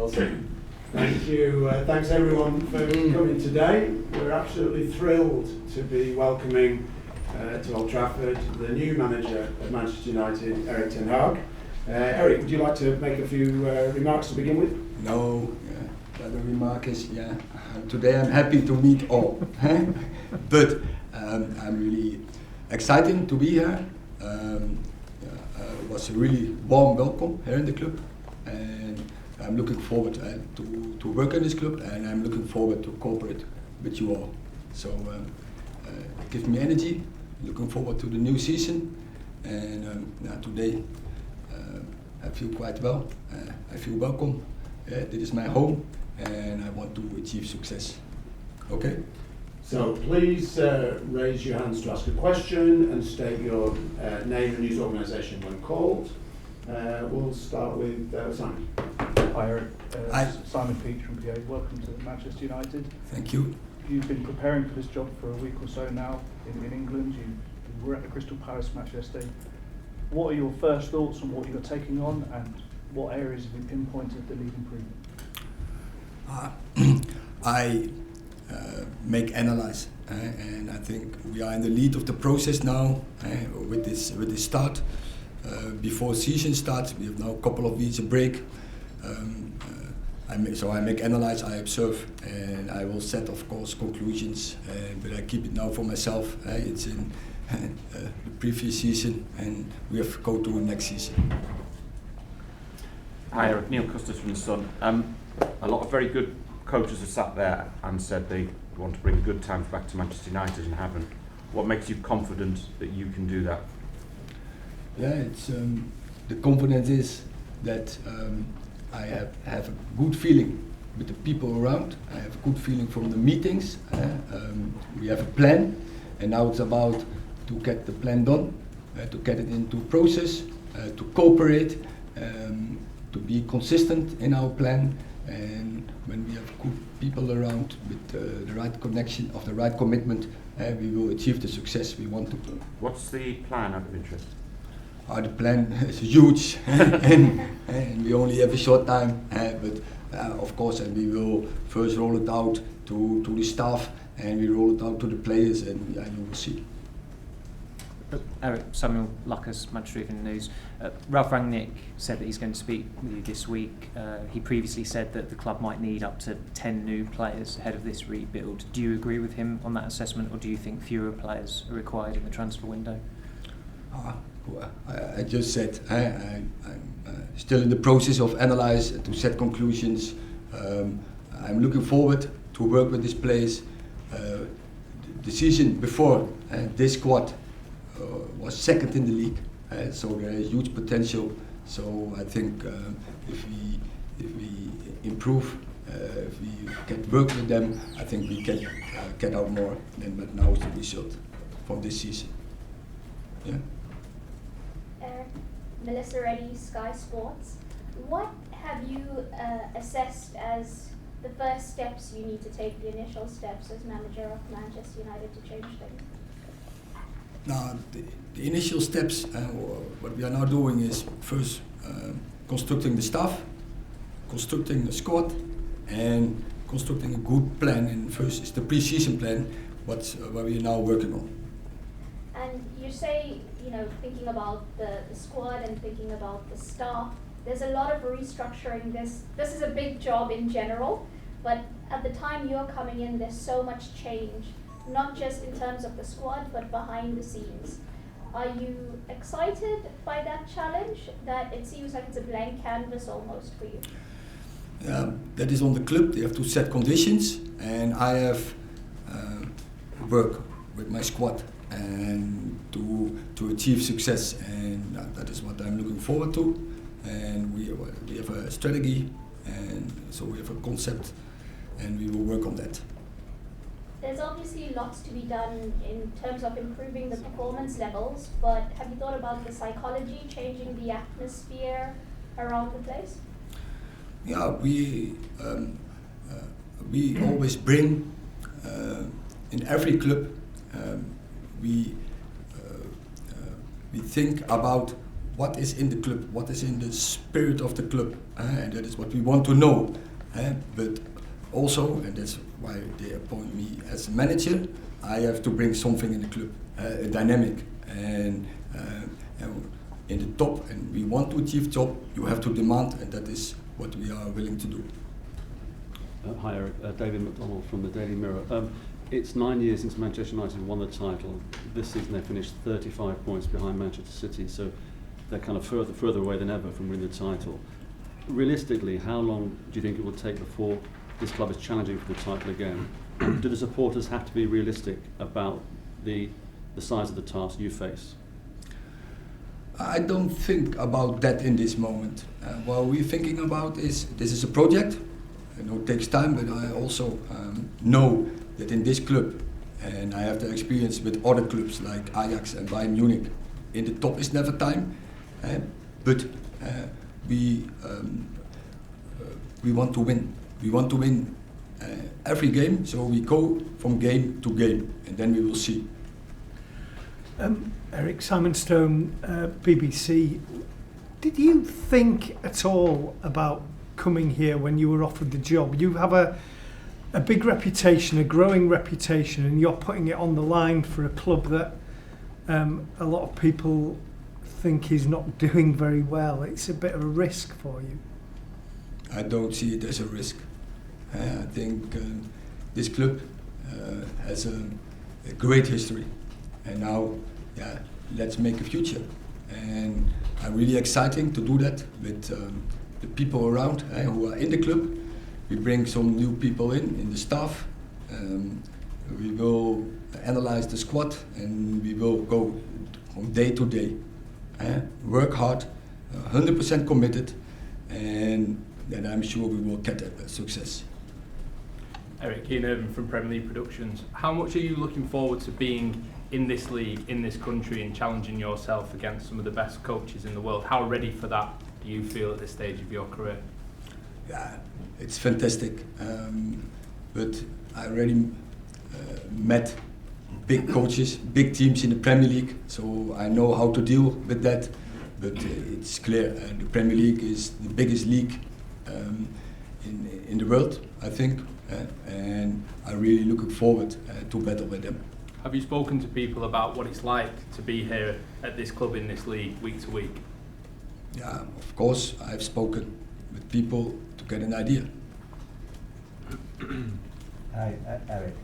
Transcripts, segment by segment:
Awesome. Thank you. Thanks everyone for coming today. We're absolutely thrilled to be welcoming to Old Trafford the new manager of Manchester United, Erik Ten Hag. Erik, would you like to make a few remarks to begin with? No, the remark is, today I'm happy to meet all. But I'm really excited to be here. It was a really warm welcome here in the club, and I'm looking forward to work in this club, and I'm looking forward to cooperate with you all. So it gives me energy, looking forward to the new season, and today I feel quite well. I feel welcome. This is my home, and I want to achieve success. Okay? So please raise your hands to ask a question and state your name and news organisation when called. We'll start with Simon. Hi Erik, Hi. Simon Peach from PA. Welcome to Manchester United. Thank you. You've been preparing for this job for a week or so now in England. You were at the Crystal Palace match yesterday. What are your first thoughts on what you're taking on, and what areas have you pinpointed that need improvement? I make analyze, and I think we are in the lead of the process now with this start. Before season starts, we have now a couple of weeks of break. I make analyze, I observe, and I will set, of course, conclusions. But I keep it now for myself. It's in the previous season, and we have to go to the next season. Hi, Erik. Neil Custis from The Sun. A lot of very good coaches have sat there and said they want to bring good times back to Manchester United and haven't. What makes you confident that you can do that? Yeah, it's the confidence is that I have a good feeling with the people around. I have a good feeling from the meetings. We have a plan, and now it's about to get the plan done, to get it into process, to cooperate, to be consistent in our plan. And when we have good people around with the right connection, of the right commitment, we will achieve the success we want to. What's the plan, out of interest? The plan is huge, and we only have a short time. But of course, and we will first roll it out to the staff, and we roll it out to the players, and you will see. Erik, Samuel Lucas, Manchester Evening News. Ralph Rangnick said that he's going to speak with you this week. He previously said that the club might need up to 10 new players ahead of this rebuild. Do you agree with him on that assessment, or do you think fewer players are required in the transfer window? I just said I'm still in the process of analyze, to set conclusions. I'm looking forward to work with this players. The season before, this squad was second in the league, so there is huge potential. So I think if we improve, if we can work with them, I think we can get out more than what now is the result from this season. Yeah. Melissa Reddy, Sky Sports. What have you assessed as the first steps you need to take, the initial steps as manager of Manchester United to change things? Now, the initial steps, what we are now doing is first constructing the staff, constructing the squad, and constructing a good plan. And first is the pre-season plan, what we are now working on. And you say, thinking about the squad and thinking about the staff, there's a lot of restructuring. This is a big job in general, but at the time you're coming in, there's so much change, not just in terms of the squad, but behind the scenes. Are you excited by that challenge, that it seems like it's a blank canvas almost for you? That is on the club. They have to set conditions, and I have work with my squad and to achieve success, and that is what I'm looking forward to. And we have a strategy, and so we have a concept, and we will work on that. There's obviously lots to be done in terms of improving the performance levels, but have you thought about the psychology, changing the atmosphere around the place? Yeah, we always bring in every club. We think about what is in the club, what is in the spirit of the club, and that is what we want to know. But also, and that's why they appoint me as a manager, I have to bring something in the club, a dynamic, and in the top, and we want to achieve top, you have to demand, and that is what we are willing to do. Hi Eric, David McDonald from the Daily Mirror. It's 9 years since Manchester United won the title. This season they finished 35 points behind Manchester City, so they're kind of further away than ever from winning the title. Realistically, how long do you think it will take before this club is challenging for the title again? And do the supporters have to be realistic about the size of the task you face? I don't think about that in this moment. What we're thinking about is, this is a project. I know it takes time, but I also know that in this club, and I have the experience with other clubs like Ajax and Bayern Munich, in the top is never time, but we want to win. We want to win every game, so we go from game to game, and then we will see. Eric, Simon Stone, BBC. Did you think at all about coming here when you were offered the job? You have a big reputation, a growing reputation, and you're putting it on the line for a club that a lot of people think is not doing very well. It's a bit of a risk for you. I don't see it as a risk. I think this club has a great history, and now, let's make a future. And I'm really exciting to do that with the people around who are in the club. We bring some new people in the staff. We will analyze the squad, and we will go from day to day. Work hard, 100% committed, and then I'm sure we will get a success. Eric, Ian Irvin from Premier League Productions. How much are you looking forward to being in this league, in this country, and challenging yourself against some of the best coaches in the world? How ready for that do you feel at this stage of your career? Yeah, it's fantastic. But I already met big coaches, big teams in the Premier League, so I know how to deal with that. But it's clear the Premier League is the biggest league in the world, I think, and I'm really looking forward to battle with them. Have you spoken to people about what it's like to be here at this club in this league week to week? Yeah, of course, I've spoken with people to get an idea. Hi, Eric.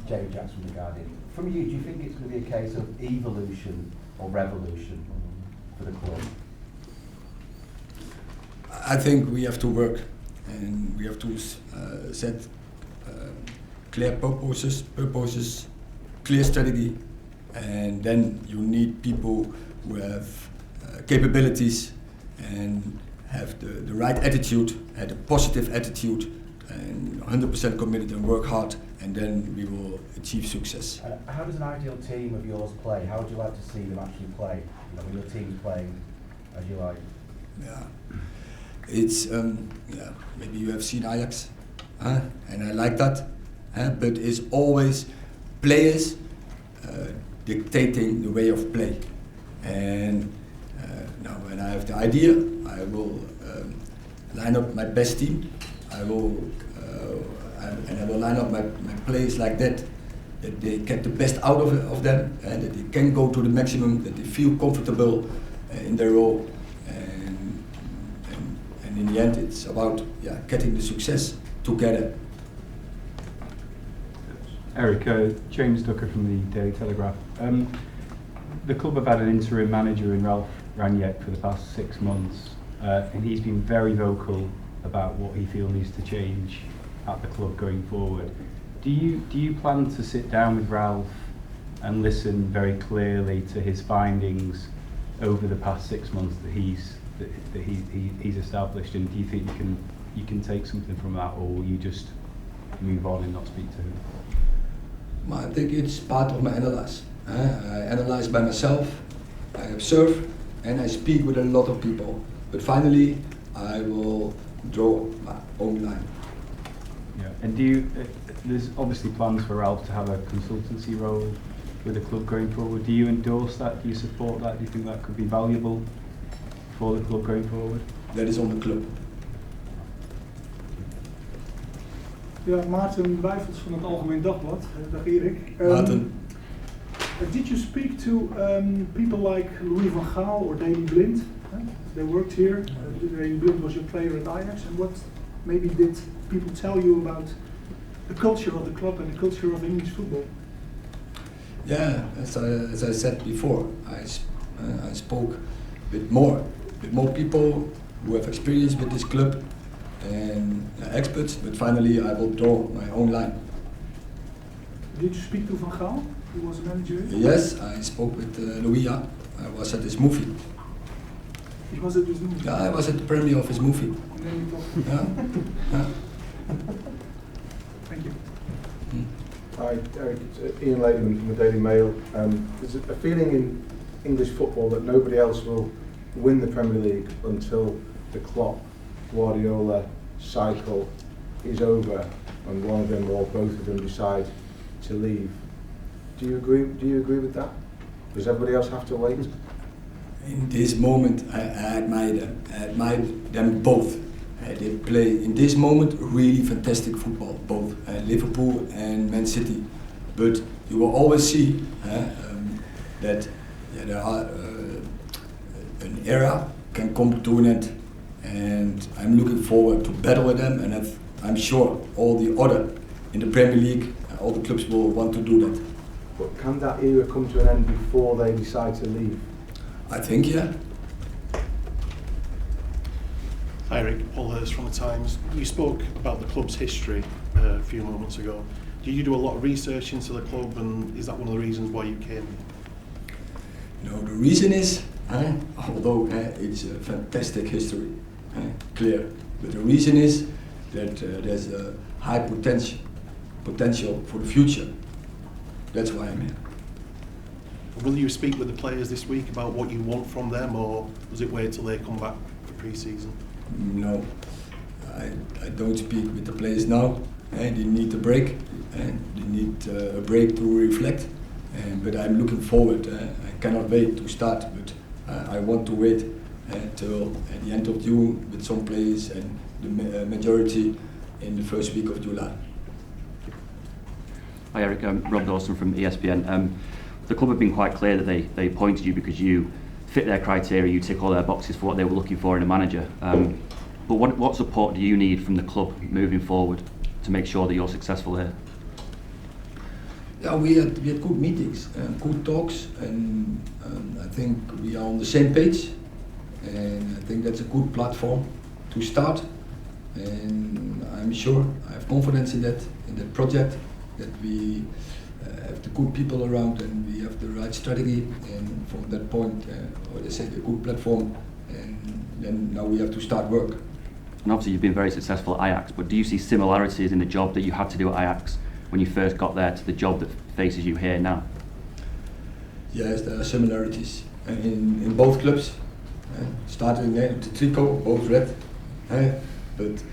Jamie Jackson from The Guardian. From you, do you think it's going to be a case of evolution or revolution for the club? I think we have to work, and we have to set clear purposes, clear strategy, and then you need people who have capabilities and have the right attitude, had a positive attitude, and 100% committed and work hard, and then we will achieve success. How does an ideal team of yours play? How would you like to see them actually play? You know, when your team's playing as you like? Yeah, it's maybe you have seen Ajax, and I like that, but it's always players dictating the way of play. And now when I have the idea, I will line up my best team. I will line up my players like that they get the best out of them, and that they can go to the maximum, that they feel comfortable in their role. And in the end, it's about getting the success together. Eric, James Ducker from the Daily Telegraph. The club have had an interim manager in Ralph Rangnick for the past 6 months, and he's been very vocal about what he feels needs to change at the club going forward. Do you plan to sit down with Ralph and listen very clearly to his findings over the past 6 months that he's established, and do you think you can take something from that, or will you just move on and not speak to him? I think it's part of my analyze. I analyze by myself, I observe, and I speak with a lot of people. But finally, I will draw my own line. Yeah, and there's obviously plans for Ralph to have a consultancy role with the club going forward. Do you endorse that? Do you support that? Do you think that could be valuable for the club going forward? That is on the club. Ja, Maarten Wijfels van het Algemeen Dagblad. Dag Erik. Maarten. Did you speak to people like Louis van Gaal or Daley Blind? They worked here. Daley Blind was your player at Ajax. And what maybe did people tell you about the culture of the club and the culture of English football? Yeah, as I said before, I spoke with more people who have experience with this club and experts, but finally I will draw my own line. Did you speak to Van Gaal, who was a manager? Yes, I spoke with Louis. I was at his movie. He was at his movie? Yeah, I was at the premiere of his movie. And then we talked. Yeah. Thank you. Hi, Eric. It's Ian Laderman from the Daily Mail. There's a feeling in English football that nobody else will win the Premier League until the Klopp Guardiola cycle is over and one of them or both of them decide to leave. Do you agree with that? Does everybody else have to wait? In this moment, I admire them. I admire them both. They play in this moment really fantastic football, both Liverpool and Man City. But you will always see that there are an era can come to an end, and I'm looking forward to battle with them. And I'm sure all the other in the Premier League, all the clubs will want to do that. But can that era come to an end before they decide to leave? I think, yeah. Hi Eric, Paul Hurst from the Times. You spoke about the club's history a few moments ago. Do you do a lot of research into the club, and is that one of the reasons why you came? No, the reason is, although it's a fantastic history, clear, but the reason is that there's a high potential for the future. That's why I'm here. Will you speak with the players this week about what you want from them, or does it wait till they come back for pre-season? No, I don't speak with the players now. They need a break, and they need a break to reflect. But I'm looking forward. I cannot wait to start, but I want to wait till at the end of June with some players and the majority in the first week of July. Hi Eric, Rob Dawson from ESPN. The club have been quite clear that they appointed you because you fit their criteria, you tick all their boxes for what they were looking for in a manager. But what support do you need from the club moving forward to make sure that you're successful here? Yeah, we had good meetings and good talks, and I think we are on the same page, and I think that's a good platform to start. And I'm sure, I have confidence in that project, that we have the good people around and we have the right strategy, and from that point, or they say a good platform, and then now we have to start work. And obviously you've been very successful at Ajax, but do you see similarities in the job that you had to do at Ajax when you first got there to the job that faces you here now? Yes, there are similarities in both clubs. Starting with the tricot, both red, but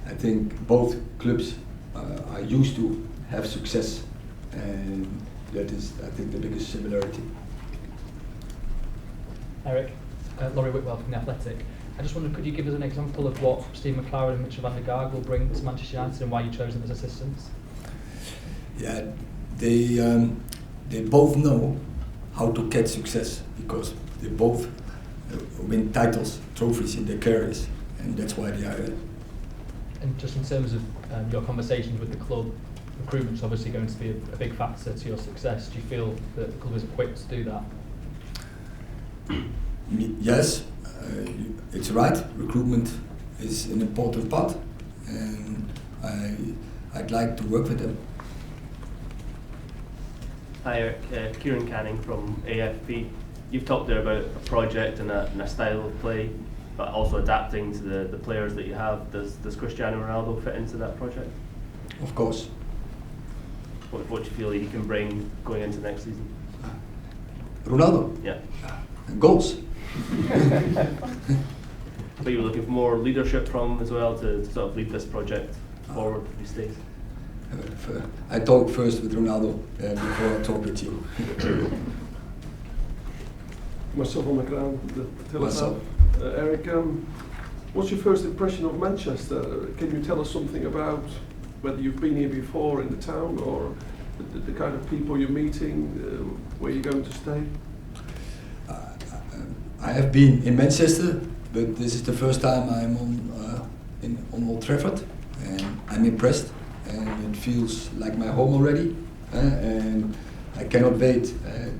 I think both clubs are used to have success, and that is, I think, the biggest similarity. Eric, Laurie Whitwell from The Athletic. I just wondered, could you give us an example of what Steve McLaren and Mitchell van der Gaag will bring to Manchester United and why you chose them as assistants? Yeah, they both know how to get success because they both win titles, trophies in their careers, and that's why they are here. And just in terms of your conversations with the club, recruitment's obviously going to be a big factor to your success. Do you feel that the club is equipped to do that? Yes, it's right. Recruitment is an important part, and I'd like to work with them. Hi Eric, Kieran Canning from AFP. You've talked there about a project and a style of play, but also adapting to the players that you have. Does Cristiano Ronaldo fit into that project? Of course. What do you feel he can bring going into next season? Ronaldo? Yeah. Goals. But you were looking for more leadership from him as well to sort of lead this project forward these days? I talk first with Ronaldo before I talk with you. Myself on the ground, the Myself. Eric, what's your first impression of Manchester? Can you tell us something about whether you've been here before in the town, or the kind of people you're meeting, where you're going to stay? I have been in Manchester, but this is the first time I'm on Old Trafford, and I'm impressed, and it feels like my home already, and I cannot wait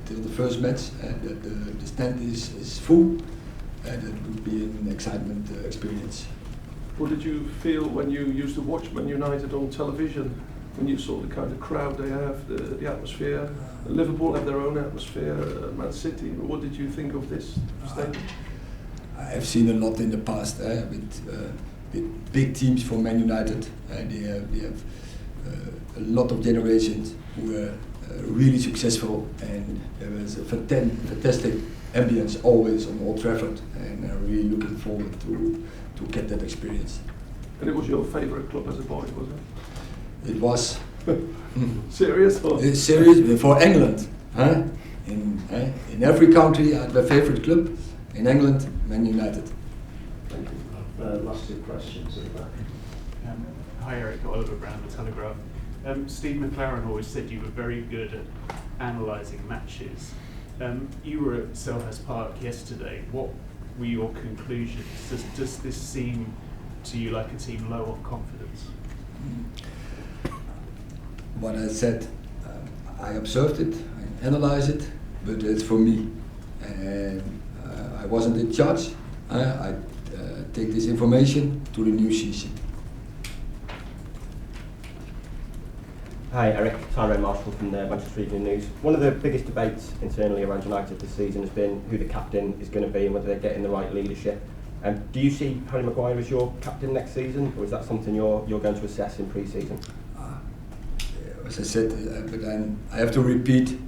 till the first match, that the stand is full, and it would be an excitement experience. What did you feel when you used to watch Man United on television, when you saw the kind of crowd they have, the atmosphere? Liverpool have their own atmosphere, Man City. What did you think of this stadium? I have seen a lot in the past with big teams for Man United. They have a lot of generations who were really successful, and there was a fantastic ambience always on Old Trafford, and I'm really looking forward to get that experience. And it was your favourite club as a boy, was it? It was. Serious? Or? It's serious for England. In every country I have a favourite club. In England, Man United. Thank you. Last two questions at the back. Hi Eric, Oliver Brown, The Telegraph. Steve McLaren always said you were very good at analysing matches. You were at Selhurst Park yesterday. What were your conclusions? Does this seem to you like a team low on confidence? What I said, I observed it, I analysed it, but it's for me. And I wasn't in charge. I take this information to the new season. Hi Eric, Tyrone Marshall from the Manchester Evening News. One of the biggest debates internally around United this season has been who the captain is going to be and whether they're getting the right leadership. Do you see Harry Maguire as your captain next season, or is that something you're going to assess in pre-season? As I said, but I have to repeat,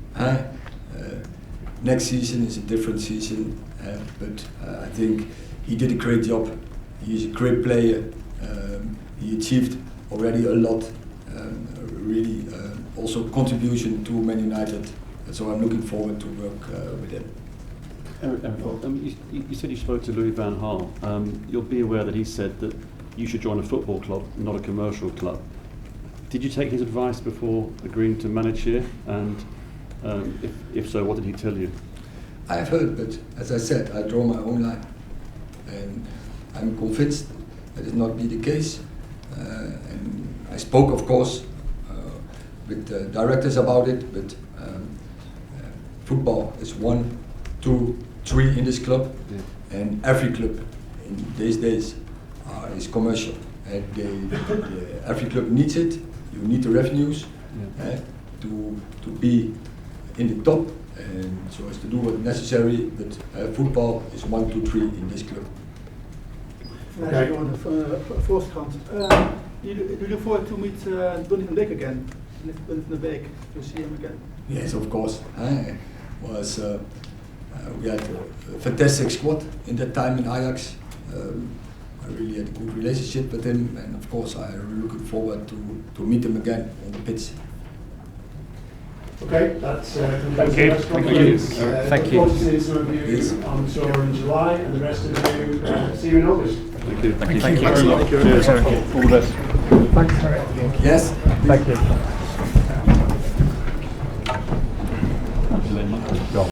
next season is a different season, but I think he did a great job. He's a great player. He achieved already a lot, really also contribution to Man United. So I'm looking forward to work with him. You said you spoke to Louis van Gaal. You'll be aware that he said that you should join a football club, not a commercial club. Did you take his advice before agreeing to manage here? And if so, what did he tell you? I have heard, but as I said, I draw my own line. And I'm convinced that it not be the case. And I spoke, of course, with directors about it, but football is 1, 2, 3 in this club, and every club in these days is commercial. And every club needs it. You need the revenues to be in the top, and so as to do what's necessary. But football is 1, 2, 3 in this club. Okay. On the first count, you look forward to meet Donny Van de Beek again. Donny Van de Beek, to see him again. Yes, of course. We had a fantastic squad in that time in Ajax. I really had a good relationship with him, and of course I'm looking forward to meet him again on the pitch. Okay, that's thank you. Thank you. Look forward to seeing some of you on tour in July, and the rest of you see you in August. Thank you. Thank you very much. Cheers. All the best. Thanks, Eric. Yes. Thank you.